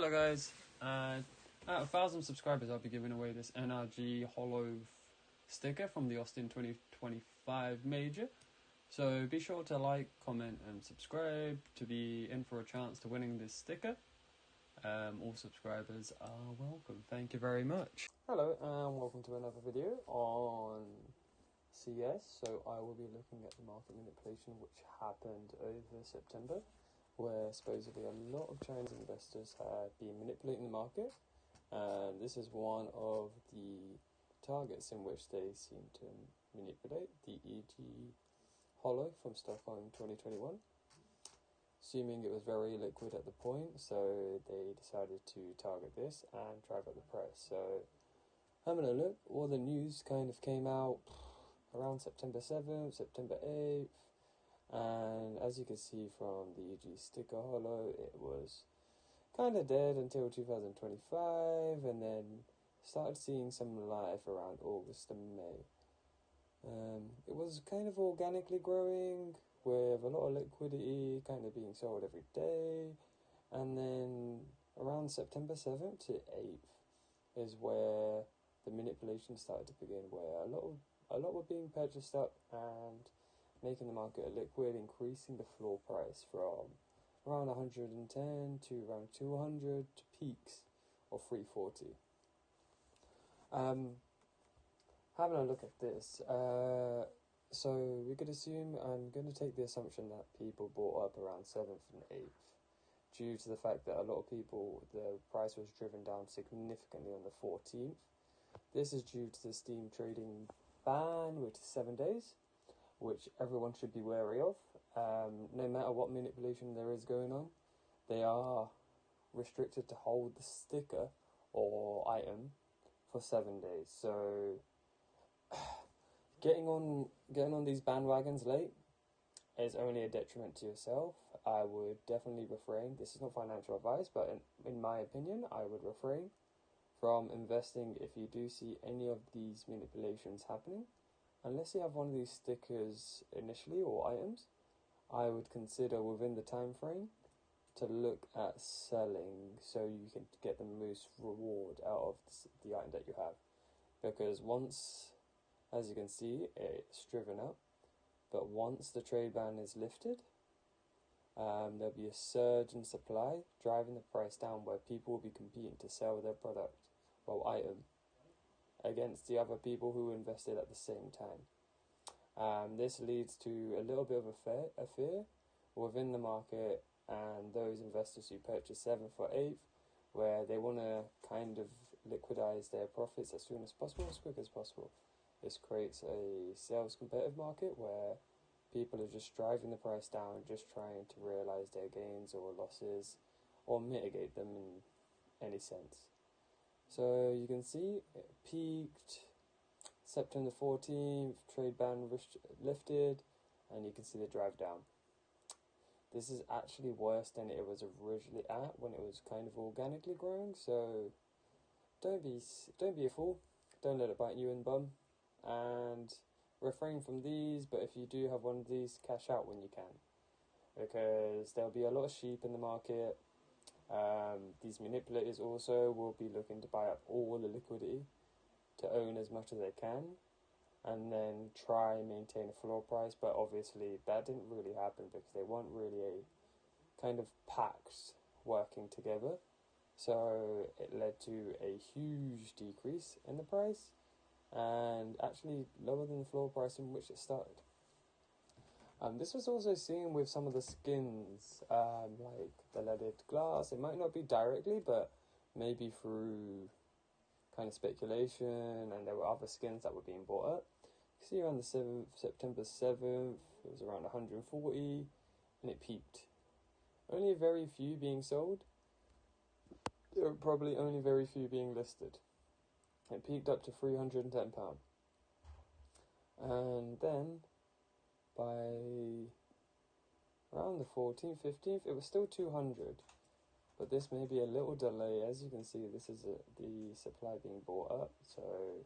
Hello guys, out of 1,000 subscribers I'll be giving away this NRG Hollow sticker from the Austin 2025 Major. So be sure to like, comment and subscribe to be in for a chance to winning this sticker. All subscribers are welcome, thank you very much. Hello and welcome to another video on CS. So I will be looking at the market manipulation which happened over September, where supposedly a lot of Chinese investors had been manipulating the market, and this is one of the targets in which they seem to manipulate, the EG Hollow from Stockholm 2021, assuming it was very liquid at the point, so they decided to target this and drive up the price. So having a look, all the news kind of came out around September 7th, September 8th, and as you can see from the EG sticker hollow, it was kind of dead until 2025, and then started seeing some life around August and May. It was kind of organically growing with a lot of liquidity kind of being sold every day, and then around September 7th to 8th is where the manipulation started to begin, where a lot were being purchased up and making the market liquid, increasing the floor price from around 110 to around 200 to peaks of 340. Having a look at this, so we could assume, I'm going to take the assumption that people bought up around 7th and 8th, due to the fact that a lot of people, the price was driven down significantly on the 14th. This is due to the Steam trading ban, which is 7 days, which everyone should be wary of. No matter what manipulation there is going on, they are restricted to hold the sticker or item for 7 days. So getting on these bandwagons late is only a detriment to yourself. I would definitely refrain. This is not financial advice, but in my opinion, I would refrain from investing if you do see any of these manipulations happening. Unless you have one of these stickers initially or items, I would consider within the time frame to look at selling so you can get the most reward out of the item that you have. Because once, as you can see, it's driven up, but once the trade ban is lifted, there'll be a surge in supply driving the price down, where people will be competing to sell their product, well, item, against the other people who invested at the same time. This leads to a little bit of a fear within the market and those investors who purchase 7th or 8th, where they want to kind of liquidize their profits as soon as possible, as quick as possible. This creates a sales competitive market where people are just driving the price down, just trying to realize their gains or losses or mitigate them in any sense. So you can see it peaked September 14th, trade ban lifted, and you can see the drive down. This is actually worse than it was originally at when it was kind of organically growing, so don't be a fool, don't let it bite you in the bum, and refrain from these. But if you do have one of these, cash out when you can, because there'll be a lot of sheep in the market. These manipulators also will be looking to buy up all the liquidity to own as much as they can, and then try and maintain a floor price. But obviously that didn't really happen because they weren't really a kind of packs working together. So it led to a huge decrease in the price, and actually lower than the floor price in which it started. This was also seen with some of the skins, like the leaded glass. It might not be directly, but maybe through kind of speculation, and there were other skins that were being bought up. You can see around the September 7th, it was around 140, and it peaked. Only a very few being sold. There were probably only very few being listed. It peaked up to £310. And then by around the 14th, 15th, it was still 200, but this may be a little delay. As you can see, this is the supply being bought up, so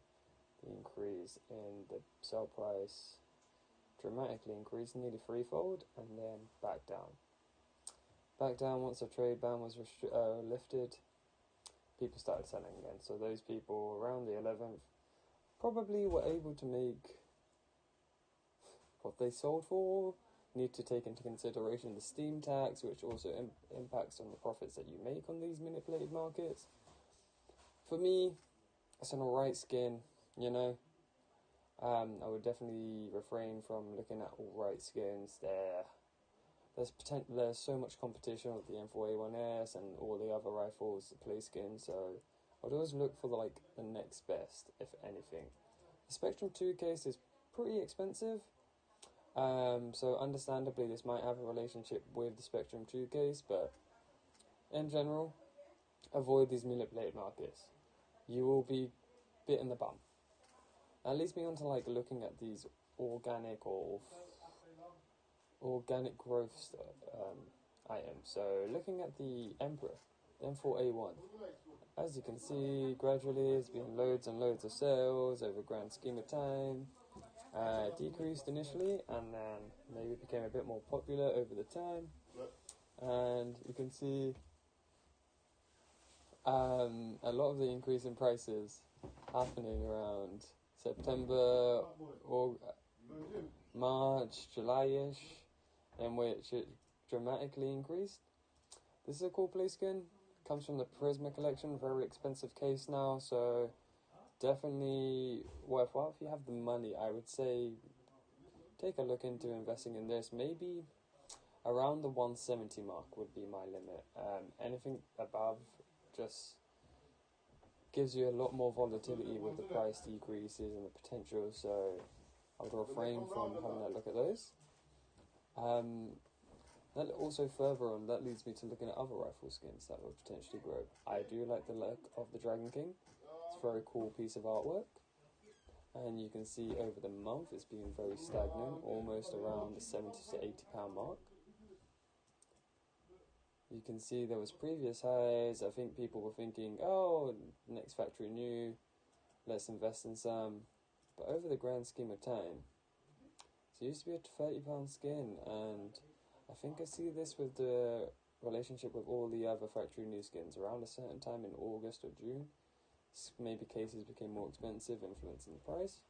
the increase in the sell price dramatically increased, nearly threefold, and then back down. back down once the trade ban was lifted. People started selling again. So those people around the 11th probably were able to make what they sold for. Need to take into consideration the steam tax, which also impacts on the profits that you make on these manipulated markets. For me, it's an alright skin, you know. I would definitely refrain from looking at alright skins. There's so much competition with the M4A1S and all the other rifles, the play skins, so I'd always look for the next best, if anything. The Spectrum 2 case is pretty expensive, so understandably this might have a relationship with the Spectrum 2 case, but in general, avoid these manipulated markets. You will be bit in the bum. That leads me on to looking at these organic growth items. So looking at the Emperor, the M4A1, as you can see, gradually there's been loads and loads of sales over a grand scheme of time. Decreased initially and then maybe became a bit more popular over the time. And you can see a lot of the increase in prices happening around September or March, July-ish, in which it dramatically increased. This is a cool play skin. Comes from the Prisma collection, very expensive case now, so definitely worthwhile if you have the money. I would say take a look into investing in this. Maybe around the 170 mark would be my limit. Anything above just gives you a lot more volatility with the price decreases and the potential, so I would refrain from having a look at those. That also further on, that leads me to looking at other rifle skins that would potentially grow. I do like the look of the Dragon King. It's a very cool piece of artwork. And you can see over the month it's been very stagnant, almost around the £70 to £80 mark. You can see there was previous highs. I think people were thinking, oh, next factory new, let's invest in some. But over the grand scheme of time, it used to be a £30 skin, and I think I see this with the relationship with all the other factory new skins. Around a certain time in August or June, maybe cases became more expensive, influencing the price.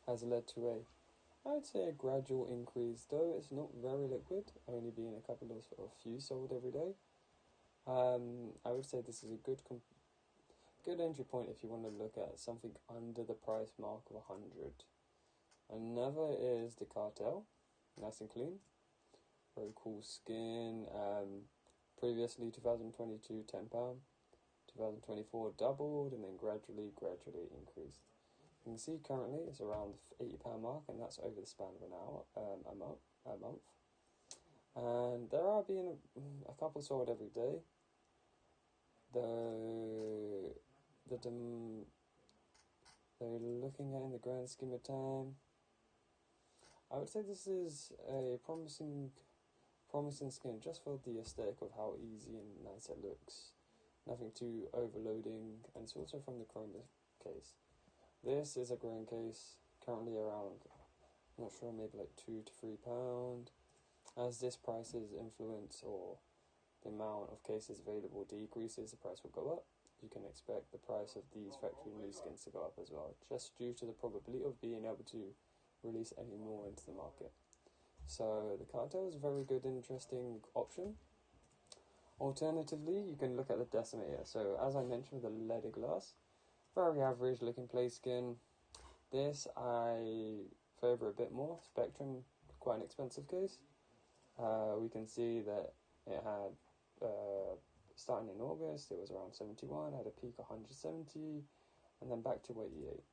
Has led to I would say a gradual increase, though it's not very liquid, only being a few sold every day. I would say this is a good entry point if you want to look at something under the price mark of 100. Another is the Cartel, nice and clean, very cool skin. Previously 2022 £10, 2024 doubled, and then gradually increased. You can see currently it's around the £80 mark, and that's over the span of an hour, a month. And there are being a couple sold every day. They're looking at in the grand scheme of time, I would say this is a promising skin just for the aesthetic of how easy and nice it looks. Nothing too overloading, and it's also from the Chroma case. This is a growing case, currently around, I'm not sure, maybe £2 to £3. As this price's influence or the amount of cases available decreases, the price will go up. You can expect the price of these factory new skins to go up as well, just due to the probability of being able to release any more into the market. So the Cartel is a very good, interesting option. Alternatively, you can look at the Decimator. So as I mentioned with the leaded glass, very average looking play skin. This I favour a bit more. Spectrum, quite an expensive case. We can see that it had, starting in August, it was around 71, had a peak of 170, and then back to 88.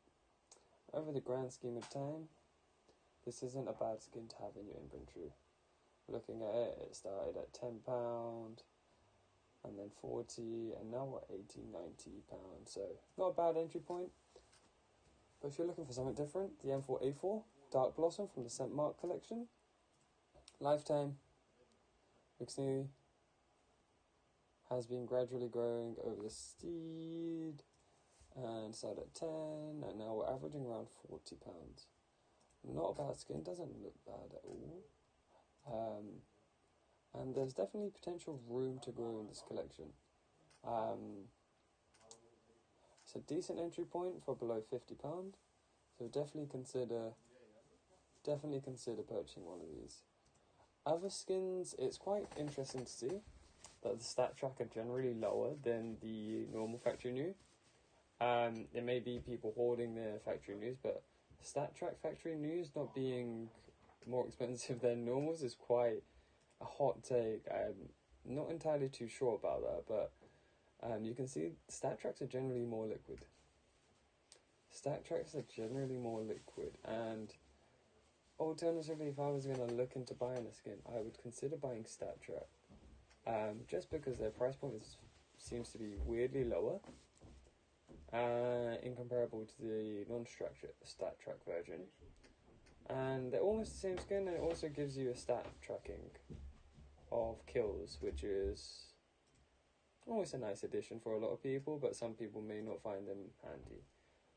Over the grand scheme of time, this isn't a bad skin to have in your inventory. Looking at it, it started at £10, and then 40, and now we're £80, £90. So not a bad entry point. But if you're looking for something different, the M4A4 Dark Blossom from the Scent Mark collection, lifetime, McSnee, has been gradually growing over the steed, and started at 10, and now we're averaging around £40. Not a bad skin, doesn't look bad at all. and there's definitely potential room to grow in this collection. It's a decent entry point for below £50, so definitely consider purchasing one of these. Other skins, it's quite interesting to see that the stat track are generally lower than the normal factory new. It may be people hoarding their factory news, but stat track factory news not being more expensive than normals is quite a hot take. I'm not entirely too sure about that, but you can see stat tracks are generally more liquid. And alternatively, if I was going to look into buying a skin, I would consider buying stat track. Just because their price point seems to be weirdly lower in comparable to the stat track version. And they're almost the same skin, and it also gives you a stat tracking of kills, which is always a nice addition for a lot of people, but some people may not find them handy.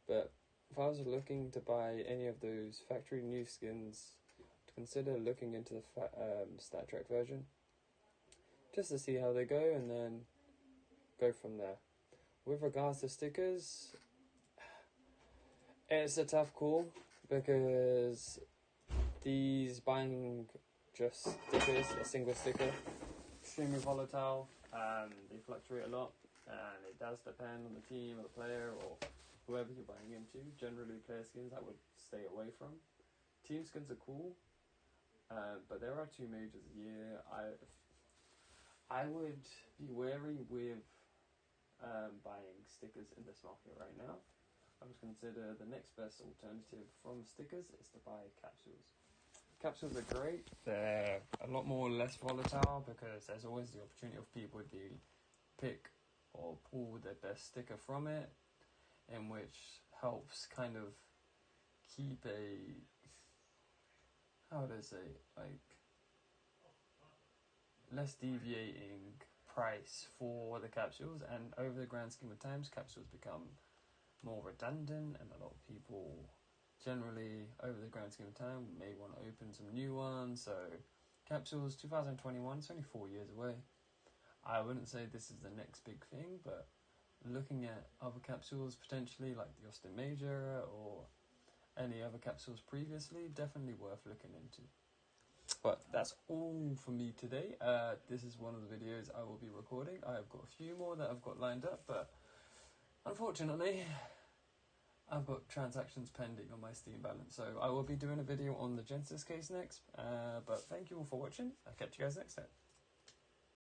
But if I was looking to buy any of those factory new skins, to consider looking into the stat track version, just to see how they go, and then go from there. With regards to stickers, it's a tough call, because these buying just stickers, a single sticker, extremely volatile. They fluctuate a lot, and it does depend on the team or the player or whoever you're buying into. Generally, player skins I would stay away from. Team skins are cool, but there are 2 majors a year. I would be wary with buying stickers in this market right now. I would consider the next best alternative from stickers is to buy capsules. Capsules are great. They're a lot more less volatile, because there's always the opportunity of people to pick or pull their best sticker from it, in which helps kind of keep a, how would I say, like, less deviating price for the capsules. And over the grand scheme of times, capsules become more redundant, and a lot of people generally, over the grand scheme of time, may want to open some new ones. So capsules 2021, it's only 4 years away. I wouldn't say this is the next big thing, but looking at other capsules potentially, like the Austin Major or any other capsules previously, definitely worth looking into. But that's all for me today. This is one of the videos I will be recording. I've got a few more that I've got lined up, but unfortunately I've got transactions pending on my Steam balance, so I will be doing a video on the Genesis case next. But thank you all for watching. I'll catch you guys next time.